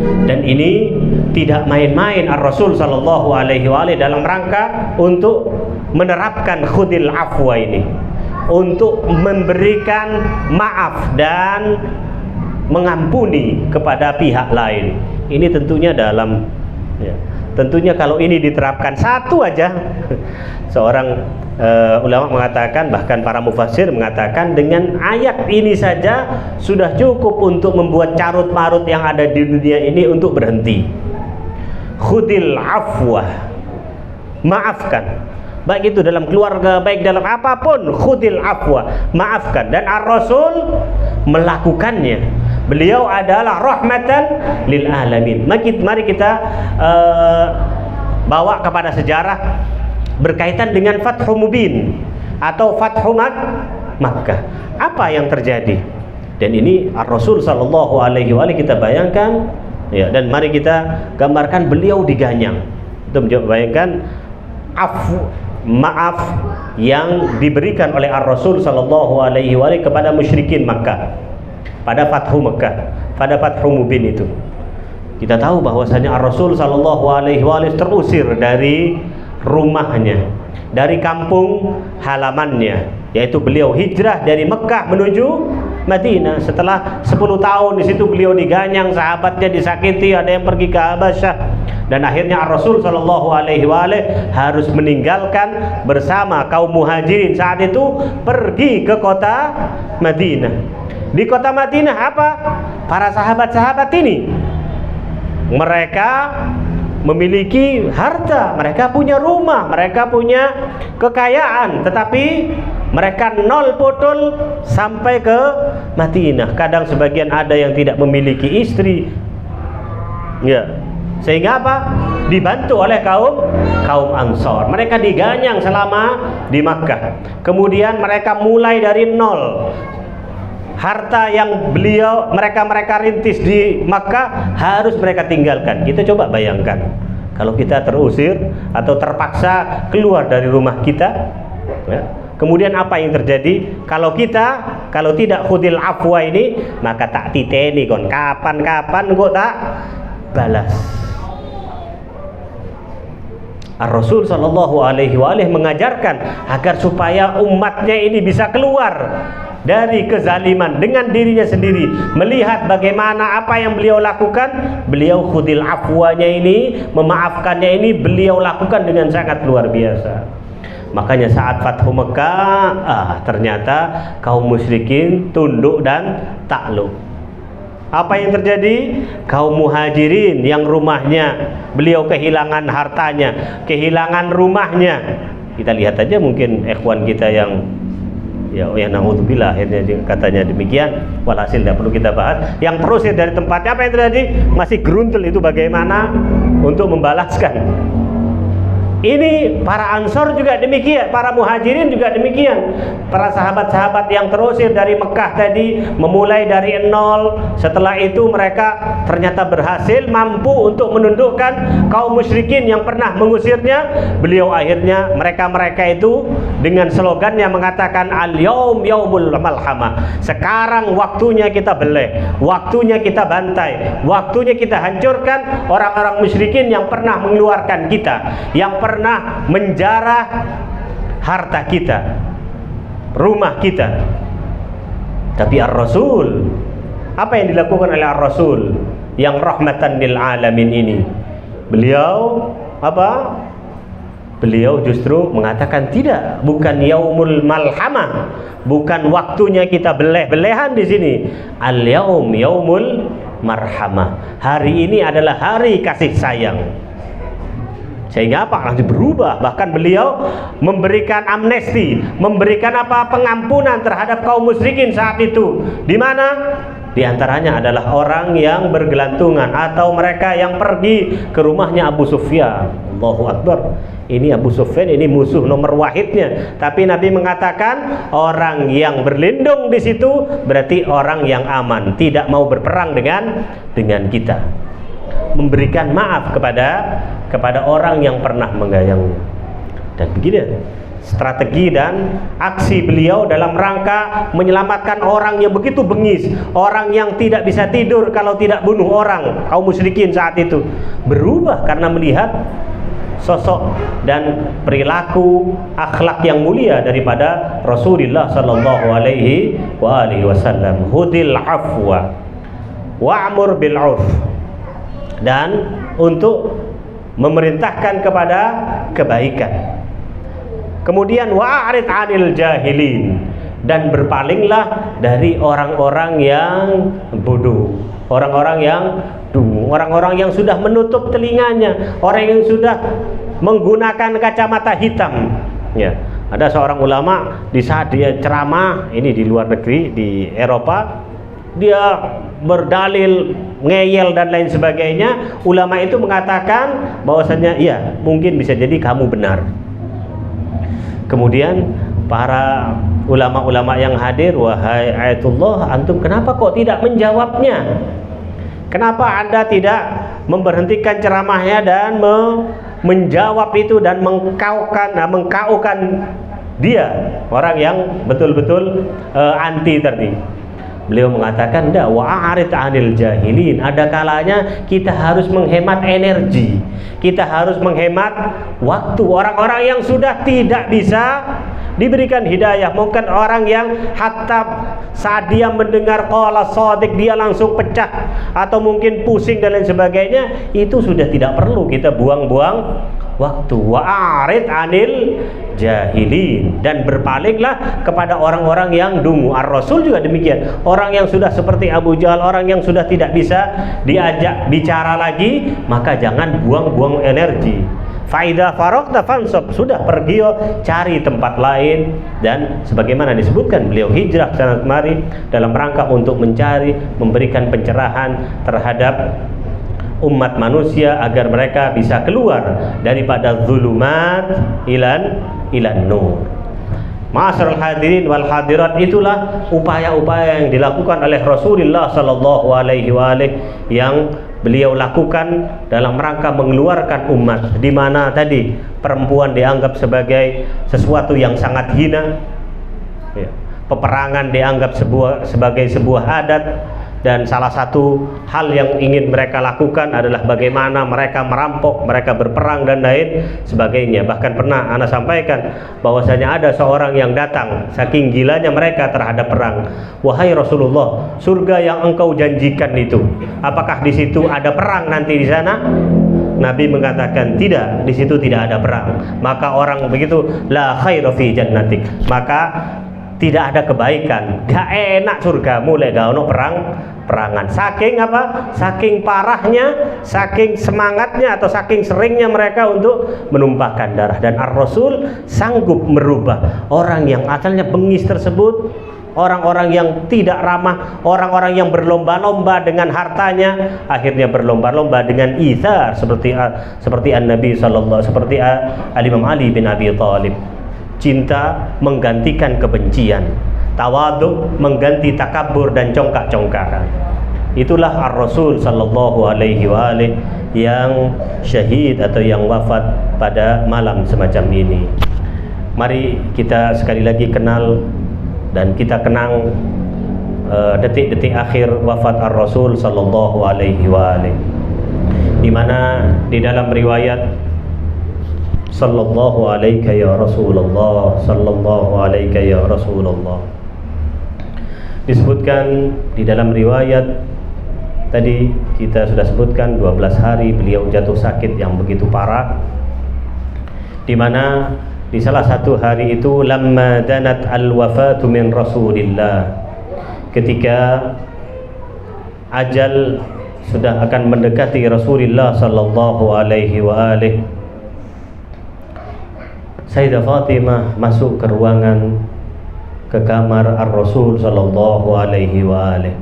Dan ini tidak main-main Ar-Rasul sallallahu alaihi wasallam dalam rangka untuk menerapkan khudil afwa ini, untuk memberikan maaf dan mengampuni kepada pihak lain. Ini tentunya tentunya kalau ini diterapkan satu aja, seorang ulama mengatakan, bahkan para mufassir mengatakan, dengan ayat ini saja sudah cukup untuk membuat carut-marut yang ada di dunia ini untuk berhenti. Khudil afwa, maafkan, baik itu dalam keluarga, baik dalam apapun. Khudil afwa, maafkan. Dan Ar-Rasul melakukannya. Beliau adalah rahmatan lil alamin. Mari kita bawa kepada sejarah berkaitan dengan Fathu Mubin atau Fathu Makkah. Apa yang terjadi? Dan ini Ar-Rasul sallallahu alaihi wasallam kita bayangkan, ya, dan mari kita gambarkan beliau diganyang. Itu bayangkan maaf yang diberikan oleh Ar-Rasul sallallahu alaihi wasallam kepada musyrikin Makkah pada Fathu Makkah, pada Fathu Mubin itu. Kita tahu bahwasanya Rasul Shallallahu Alaihi Wasallam terusir dari rumahnya, dari kampung halamannya, yaitu beliau hijrah dari Mekah menuju Madinah. Setelah 10 tahun di situ beliau diganyang, sahabatnya disakiti, ada yang pergi ke Habasyah, dan akhirnya Rasul Shallallahu Alaihi Wasallam harus meninggalkan bersama kaum muhajirin saat itu pergi ke kota Madinah. Di kota Madinah apa? Para sahabat-sahabat ini mereka memiliki harta, mereka punya rumah, mereka punya kekayaan, tetapi mereka nol botol sampai ke Madinah. Kadang sebagian ada yang tidak memiliki istri, ya, sehingga apa? Dibantu oleh kaum Ansor. Mereka diganyang selama di Makkah. Kemudian mereka mulai dari nol. Harta yang mereka rintis di Makkah harus mereka tinggalkan. Kita coba bayangkan kalau kita terusir atau terpaksa keluar dari rumah kita, ya. Kemudian apa yang terjadi? Kalau tidak khudil afwa ini, maka tak titeni kon, kapan-kapan kok tak balas. Rasul Shallallahu Alaihi Wasallam mengajarkan agar supaya umatnya ini bisa keluar dari kezaliman dengan dirinya sendiri, melihat bagaimana apa yang beliau lakukan, beliau khudil afwanya ini, memaafkannya ini beliau lakukan dengan sangat luar biasa. Makanya saat Fathu Mekah, ternyata kaum musyrikin tunduk dan takluk. Apa yang terjadi? Kaum muhajirin yang rumahnya beliau kehilangan hartanya, kehilangan rumahnya. Kita lihat aja mungkin ikhwan kita yang naudzubillah akhirnya katanya demikian, walhasil tidak perlu kita bahas. Yang terusir dari tempatnya, apa yang terjadi? Masih geruntel itu bagaimana untuk membalaskan. Ini para Ansor juga demikian, para muhajirin juga demikian. Para sahabat-sahabat yang terusir dari Mekah tadi memulai dari nol. Setelah itu mereka ternyata berhasil mampu untuk menundukkan kaum musyrikin yang pernah mengusirnya. Beliau akhirnya mereka itu dengan slogannya mengatakan al-yaum yaumul malhamah. Sekarang waktunya kita beleh, waktunya kita bantai, waktunya kita hancurkan orang-orang musyrikin yang pernah mengeluarkan kita, yang pernah menjarah harta kita, rumah kita. Tapi Ar-Rasul, apa yang dilakukan oleh Ar-Rasul yang rahmatan lil alamin ini? Beliau apa? Beliau justru mengatakan tidak, bukan yaumul malhamah, bukan waktunya kita beleh-belehan di sini. Al-yaum yaumul marhamah. Hari ini adalah hari kasih sayang. Sehingga apa? Langsung berubah. Bahkan beliau memberikan amnesti, memberikan apa? Pengampunan terhadap kaum musyrikin saat itu. Di mana? Di antaranya adalah orang yang bergelantungan atau mereka yang pergi ke rumahnya Abu Sufyan. Allahu Akbar. Ini Abu Sufyan, ini musuh nomor wahidnya. Tapi Nabi mengatakan orang yang berlindung di situ berarti orang yang aman, tidak mau berperang dengan kita. Memberikan maaf kepada orang yang pernah menggayangnya. Dan begini strategi dan aksi beliau dalam rangka menyelamatkan orang yang begitu bengis, orang yang tidak bisa tidur kalau tidak bunuh orang, kaum musyrikin saat itu berubah karena melihat sosok dan perilaku akhlak yang mulia daripada Rasulullah sallallahu alaihi wasallam. Hudil afwa wa'mur bil 'urf, dan untuk memerintahkan kepada kebaikan. Kemudian wa'arid 'anil jahilin, dan berpalinglah dari orang-orang yang bodoh, orang-orang yang dungu, orang-orang yang sudah menutup telinganya, orang yang sudah menggunakan kacamata hitam. Ya, ada seorang ulama di saat dia ceramah ini di luar negeri, di Eropa, dia berdalil, ngeyel dan lain sebagainya. Ulama itu mengatakan bahwasanya iya, mungkin bisa jadi kamu benar. Kemudian para ulama-ulama yang hadir, wahai Ayatullah, antum kenapa kok tidak menjawabnya? Kenapa Anda tidak memberhentikan ceramahnya dan menjawab itu dan mengkaukan dia, orang yang betul-betul anti tadi? Beliau mengatakan, "Ndak, wa'arid 'anil jahilin." Ada kalanya kita harus menghemat energi. Kita harus menghemat waktu. Orang-orang yang sudah tidak bisa diberikan hidayah, mungkin orang yang hatta saat dia mendengar qala shadiq dia langsung pecah atau mungkin pusing dan lain sebagainya, itu sudah tidak perlu kita buang-buang waktu. Wa'arid 'anil jahilin, dan berpalinglah kepada orang-orang yang dungu. Ar-Rasul juga demikian. Orang yang sudah seperti Abu Jahal, orang yang sudah tidak bisa diajak bicara lagi, maka jangan buang-buang energi. Faida faraqta fansab, sudah pergi cari tempat lain. Dan sebagaimana disebutkan, beliau hijrah ke sana kemari dalam rangka untuk mencari, memberikan pencerahan terhadap umat manusia agar mereka bisa keluar daripada zulumat ilan nur. Ma'asyiral hadirin wal hadirat, itulah upaya-upaya yang dilakukan oleh Rasulullah sallallahu alaihi wa alihi yang beliau lakukan dalam rangka mengeluarkan umat, di mana tadi perempuan dianggap sebagai sesuatu yang sangat hina, ya. Peperangan dianggap sebagai sebuah adat. Dan salah satu hal yang ingin mereka lakukan adalah bagaimana mereka merampok, mereka berperang dan lain sebagainya. Bahkan pernah Ana sampaikan bahwasanya ada seorang yang datang, saking gilanya mereka terhadap perang. "Wahai Rasulullah, surga yang engkau janjikan itu, apakah di situ ada perang nanti di sana?" Nabi mengatakan, "Tidak, di situ tidak ada perang." Maka orang begitu, "La khaira fi jannatik," maka tidak ada kebaikan, gak enak surgamu lek gak ono perangan. Saking apa? Saking parahnya, saking semangatnya atau saking seringnya mereka untuk menumpahkan darah. Dan Ar-Rasul sanggup merubah orang yang asalnya bengis tersebut, orang-orang yang tidak ramah, orang-orang yang berlomba-lomba dengan hartanya, akhirnya berlomba-lomba dengan itsar seperti An-Nabi sallallahu, seperti Al-Imam Ali bin Abi Thalib. Cinta menggantikan kebencian, tawadhu mengganti takabur dan congkak-congkakan. Itulah Ar-Rasul sallallahu alaihi wa alihi yang syahid atau yang wafat pada malam semacam ini. Mari kita sekali lagi kenal dan kita kenang detik-detik akhir wafat Ar-Rasul sallallahu alaihi wa alihi, di mana di dalam riwayat sallallahu alaika ya Rasulullah, sallallahu alaika ya Rasulullah, disebutkan di dalam riwayat tadi kita sudah sebutkan 12 hari beliau jatuh sakit yang begitu parah, di mana di salah satu hari itu lamma danat al-wafatu min Rasulillah, ketika ajal sudah akan mendekati Rasulullah sallallahu alaihi wa alihi, Sayyidah Fatimah masuk ke ruangan, ke kamar Ar-Rasul sallallahu alaihi wa alihi.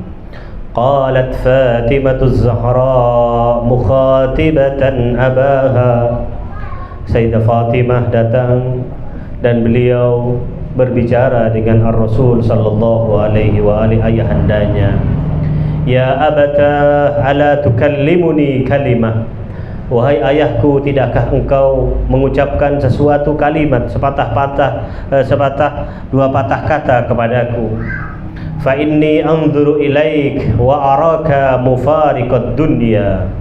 Qalat Fatimatu Zahra mukhatibatan abaha. Sayyidah Fatimah datang dan beliau berbicara dengan Ar-Rasul sallallahu alaihi wa alihi, ayahandanya. "Ya abata, ala tukallimuni kalimah." Wahai ayahku, tidakkah engkau mengucapkan sesuatu kalimat sepatah dua patah kata kepadaku? Fa inni anzuru ilaik wa araka mufariqad dunya.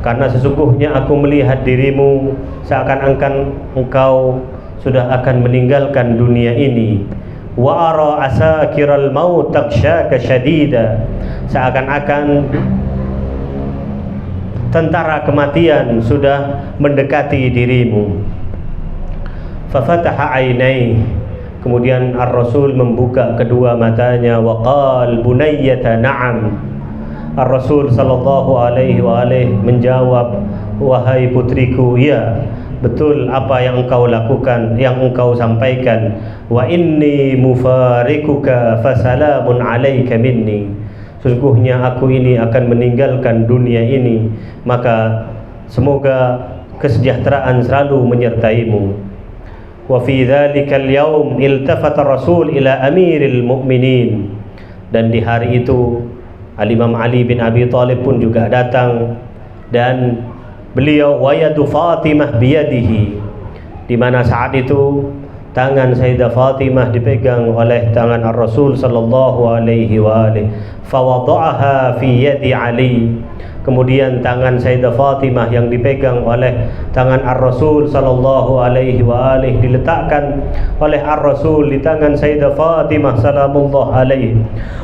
Karena sesungguhnya aku melihat dirimu seakan-akan engkau sudah akan meninggalkan dunia ini. Wa ara asakiral maut taksyaka syadida, seakan-akan tentara kematian sudah mendekati dirimu. Fafataha ainai, kemudian Ar-Rasul membuka kedua matanya. Wa qal bunayyata na'am. Ar-Rasul sallallahu alaihi wa alihi menjawab, "Wahai putriku, ya, betul apa yang engkau lakukan, yang engkau sampaikan. Wa inni mufarikuka fasalamun alaika minni. Sesungguhnya aku ini akan meninggalkan dunia ini, maka semoga kesejahteraan selalu menyertaimu." Wa fi dzalikal yaum iltafata Rasul ila amiril mu'minin. Dan di hari itu Al-Imam Ali bin Abi Thalib pun juga datang, dan beliau wayadu Fatimah biyadihi, di mana saat itu tangan Sayyidah Fatimah dipegang oleh tangan Ar-Rasul sallallahu alaihi wa alihi, fa wada'aha fi yadi Ali. Kemudian tangan Sayyidah Fatimah yang dipegang oleh tangan Ar-Rasul sallallahu alaihi wa alihi diletakkan oleh Ar-Rasul di tangan Sayyidah Fatimah salamullah alaihi.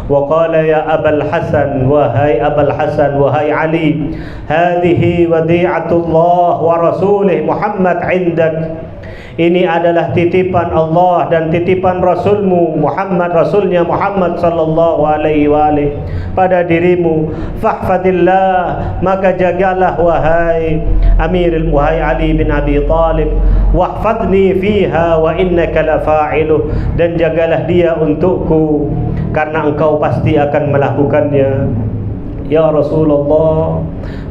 Wa qala ya Abul Hasan, wahai Abul Hasan, wahai Ali, hadhihi wadi'atullah wa rasulih Muhammad indak. Ini adalah titipan Allah dan titipan Rasulmu Muhammad, Rasulnya Muhammad sallallahu alaihi wa alihi pada dirimu. Fahfadillah, maka jagalah wahai wahai Ali bin Abi Talib. Wahfadni fiha wa innaka lafa'iluh, dan jagalah dia untukku karena engkau pasti akan melakukannya. Ya Rasulullah,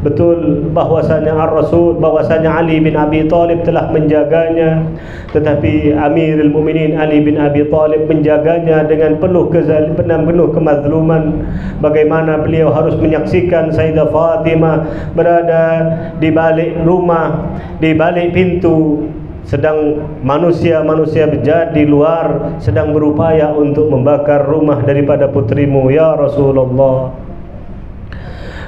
betul bahwasanya Ar-Rasul, bahwasanya Ali bin Abi Talib telah menjaganya, tetapi Amirul Mukminin Ali bin Abi Talib menjaganya dengan penuh kezaliman, penuh kemazluman. Bagaimana beliau harus menyaksikan Sayyidah Fatimah berada di balik rumah, di balik pintu, sedang manusia-manusia bejat di luar sedang berupaya untuk membakar rumah daripada putrimu ya Rasulullah.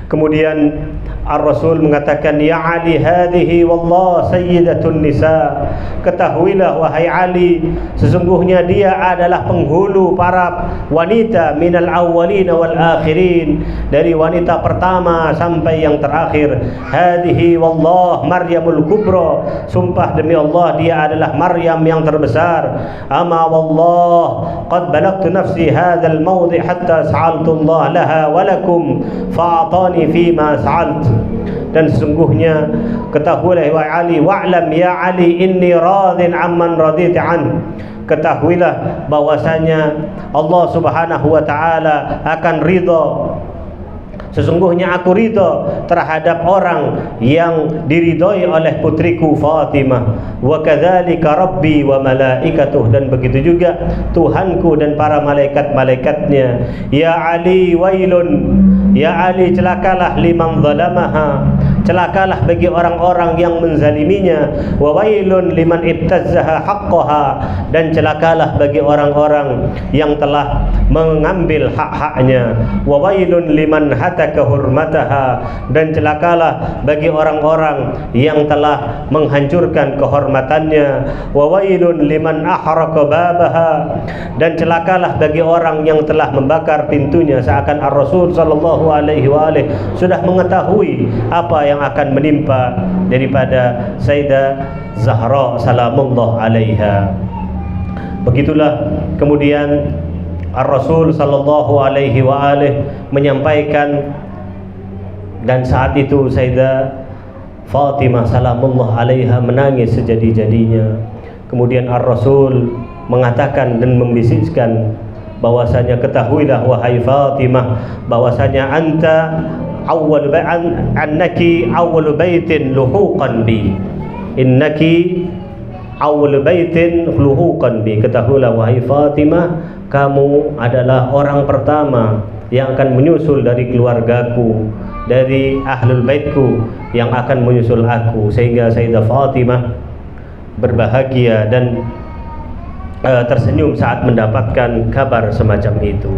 Kemudian Ar-Rasul mengatakan, ya Ali, hadhihi wallah sayyidatun nisa. Ketahuilah wahai Ali, sesungguhnya dia adalah penghulu para wanita, minal awwalin wal akhirin, dari wanita pertama sampai yang terakhir. Hadhihi wallah Maryamul kubra, sumpah demi Allah dia adalah Maryam yang terbesar. Ama wallah qad balagtu nafsi hadzal mawdi' hatta sa'altu Allah laha wa lakum fa'atani fima sa'alt. Dan sesungguhnya ketahuilah wahai Ali, wa'lam ya Ali inni radin amman radita an. Ketahuilah bahwasanya Allah Subhanahu wa taala akan ridha, sesungguhnya aku ridha terhadap orang yang diridhai oleh putriku Fatimah. Wa kadzalika rabbi wa malaikatuh, dan begitu juga Tuhanku dan para malaikat-malaikatnya. Ya Ali wailun, ya Ali celakalah liman zalamaha, celakalah bagi orang-orang yang menzaliminya. Wa wailun liman ibtazzaha haqqaha, dan celakalah bagi orang-orang yang telah mengambil hak-haknya. Wa wailun liman hataka hurmataha, dan celakalah bagi orang-orang yang telah menghancurkan kehormatannya. Wa wailun liman ahraqa babaha, dan celakalah bagi orang yang telah membakar pintunya. Seakan Ar-Rasul sallallahu alaihi wa alihi sudah mengetahui apa yang akan menimpa daripada Sayyidah Zahra salamullah alaiha. Begitulah kemudian Ar-Rasul sallallahu alaihi wa alihi menyampaikan, dan saat itu Sayyidah Fatimah salamullah alaiha menangis sejadi-jadinya. Kemudian Ar-Rasul mengatakan dan membisikkan bahwasanya ketahuilah wahai Fatimah bahwasanya anta awwal annaki awwal baitin luhuqan bi, innaki awwal baitin luhuqan bi. Ketahuilah wahai Fatimah, kamu adalah orang pertama yang akan menyusul dari keluargaku, dari ahlul baitku yang akan menyusul aku. Sehingga Sayyidah Fatimah berbahagia dan tersenyum saat mendapatkan kabar semacam itu.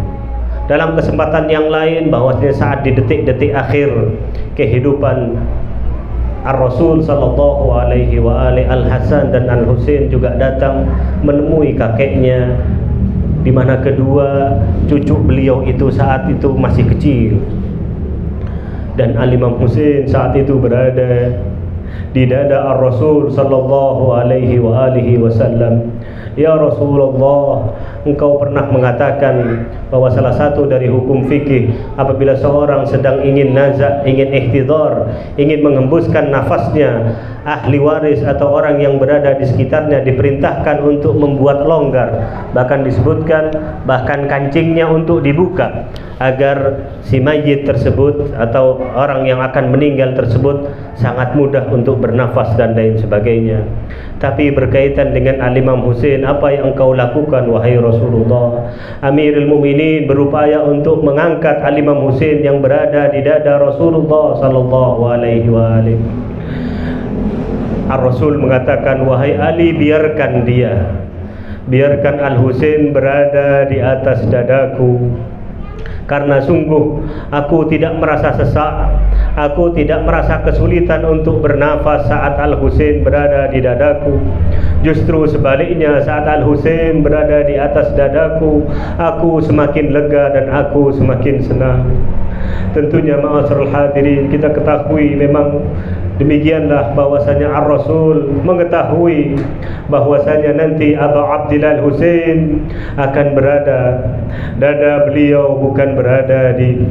Dalam kesempatan yang lain, bahwasanya saat di detik-detik akhir kehidupan Ar-Rasul sallallahu alaihi wa alihi, Al-Hasan dan Al-Husain juga datang menemui kakeknya, di mana kedua cucu beliau itu saat itu masih kecil, dan Al-Imam Husain saat itu berada di dada Ar-Rasul sallallahu alaihi wa alihi wasallam. Ya Rasulullah, engkau pernah mengatakan bahwa salah satu dari hukum fikih apabila seorang sedang ingin nazak, ingin ihtidhar, ingin mengembuskan nafasnya, ahli waris atau orang yang berada di sekitarnya diperintahkan untuk membuat longgar. Bahkan disebutkan bahkan kancingnya untuk dibuka agar si mayit tersebut atau orang yang akan meninggal tersebut sangat mudah untuk bernafas dan lain sebagainya. Tapi berkaitan dengan Al-Imam Husain, apa yang engkau lakukan wahai Rasulullah? Amirul Mukminin berupaya untuk mengangkat Al-Imam Husain yang berada di dada Rasulullah sallallahu alaihi wa alihi. Ar-Rasul mengatakan, wahai Ali, biarkan dia. biarkan Al-Husain berada di atas dadaku, karena sungguh aku tidak merasa sesak, aku tidak merasa kesulitan untuk bernafas saat Al-Husain berada di dadaku. Justru sebaliknya, saat Al-Husain berada di atas dadaku, aku semakin lega dan aku semakin senang. Tentunya ma'asyiral hadirin, kita ketahui memang demikianlah bahwasanya Ar-Rasul mengetahui bahwasanya nanti Abu Abdillah Al-Husain akan berada, dada beliau bukan berada di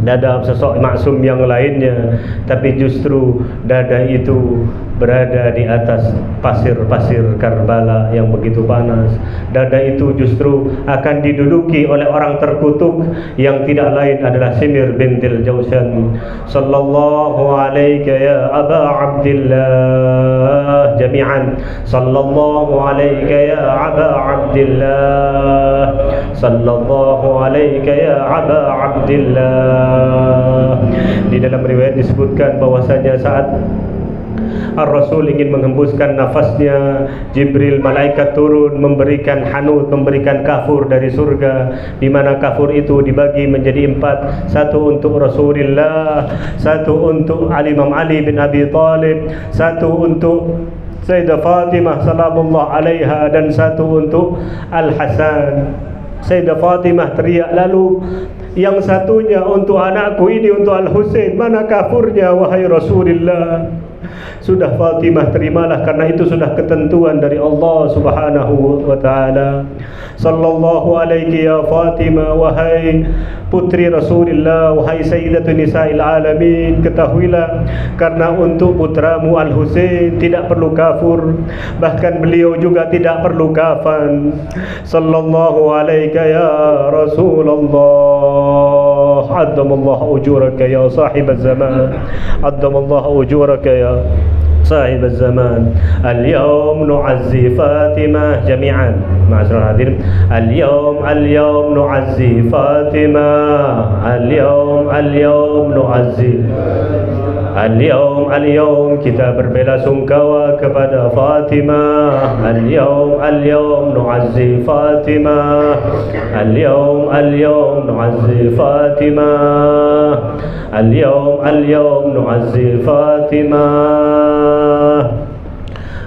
dada sosok maksum yang lainnya, tapi justru dada itu berada di atas pasir-pasir Karbala yang begitu panas. Dada itu justru akan diduduki oleh orang terkutuk yang tidak lain adalah Simir bintil Jausan. Sallallahu alaika ya Aba Abdillah jami'an. Sallallahu alaika ya Aba Abdillah. Sallallahu alaika ya Aba Abdillah. Di dalam riwayat disebutkan bahwasanya saat Ar-Rasul ingin menghembuskan nafasnya, Jibril malaikat turun memberikan hanut, memberikan kafur dari surga, di mana kafur itu dibagi menjadi 4. Satu untuk Rasulullah, satu untuk Imam Ali bin Abi Thalib, satu untuk Sayyidah Fatimah salamullah alaiha, dan satu untuk Al-Hasan. Sayyidah Fatimah teriak lalu, yang satunya untuk anakku ini, untuk Al-Husain, mana kafurnya wahai Rasulullah? Sudah Fatimah, terimalah, karena itu sudah ketentuan dari Allah Subhanahu wa taala. Sallallahu alaihi ya Fatimah, wahai putri Rasulullah, wahai Sayyidatun Nisa'il Alamin, ketahuilah karena untuk putramu Al-Husain tidak perlu kafur, bahkan beliau juga tidak perlu kafan. Sallallahu alaihi ya Rasulullah, addamallahu ujuraka ya sahib az-zaman, addamallahu ujuraka ya صاحب الزمان. اليوم نعزي فاطمة جميعا معاشر الحاضرين. اليوم نعزي فاطمة. اليوم نعزي. اليوم kita berbelasungkawa kepada Fatimah. اليوم نعزي فاطمة. اليوم نعزي فاطمة. اليوم نعزي فاطمة.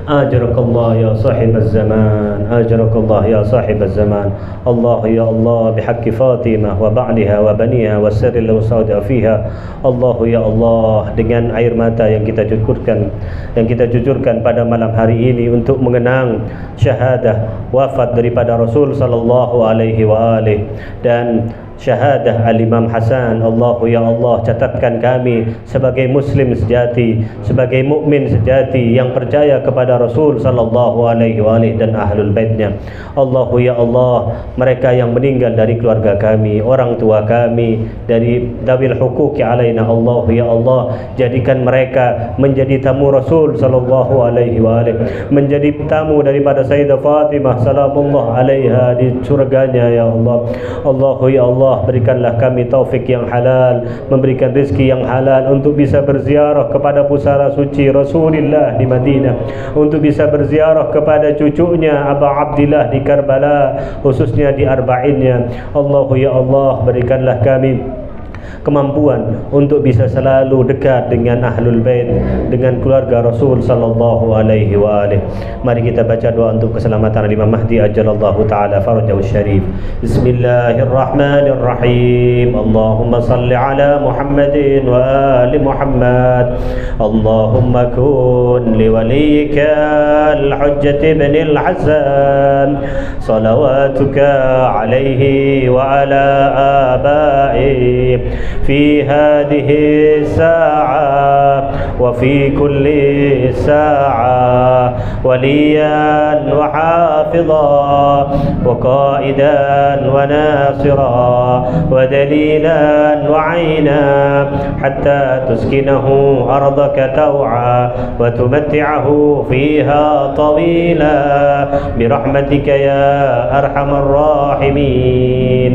أجرك الله يا صاحب الزمان، أجرك الله يا صاحب الزمان. الله يا الله بحق فاطمة وبعلها وبنيها والسر الوسود فيها. الله يا الله, dengan air mata yang kita jujurkan pada malam hari ini untuk mengenang syahadah wafat daripada Rasul sallallahu alaihi wa alihi dan syahadah Al-Imam Hasan. Allahu ya Allah, catatkan kami sebagai muslim sejati, sebagai mukmin sejati yang percaya kepada Rasul sallallahu alaihi wa alihi dan ahlul baitnya. Allahu ya Allah, mereka yang meninggal dari keluarga kami, orang tua kami, dari dawil huquqi alaina, Allahu ya Allah, jadikan mereka menjadi tamu Rasul sallallahu alaihi wa alihi, menjadi tamu daripada Sayyidah Fatimah salamullah alaiha di surganya ya Allah. Allahu ya Allah, berikanlah kami taufik yang halal, memberikan rezeki yang halal untuk bisa berziarah kepada pusara suci Rasulullah di Madinah, untuk bisa berziarah kepada cucunya Abu Abdillah di Karbala, khususnya di Arba'innya. Allahu ya Allah, berikanlah kami kemampuan untuk bisa selalu dekat dengan ahlul bait, dengan keluarga Rasul sallallahu alaihi wa alihi. Mari kita baca doa untuk keselamatan Imam Mahdi ajallallahu taala farajahu syarif. Bismillahirrahmanirrahim. Allahumma salli ala Muhammadin wa ali Muhammad. Allahumma kun li waliyika al-Hujjah ibn al-Hasan salawatuka alaihi wa ala abai في هذه الساعة وفي كل ساعة وليا وحافظا وقائدا وناصرا ودليلا وعينا حتى تسكنه أرضك توعا وتمتعه فيها طويلا برحمتك يا أرحم الراحمين.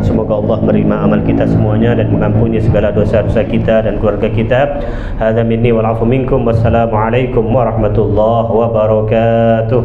Semoga Allah menerima amal kita semuanya dan mengampuni segala dosa-dosa kita dan keluarga kita. Hadza minni wal afu minkum. Wassalamualaikum warahmatullahi wabarakatuh.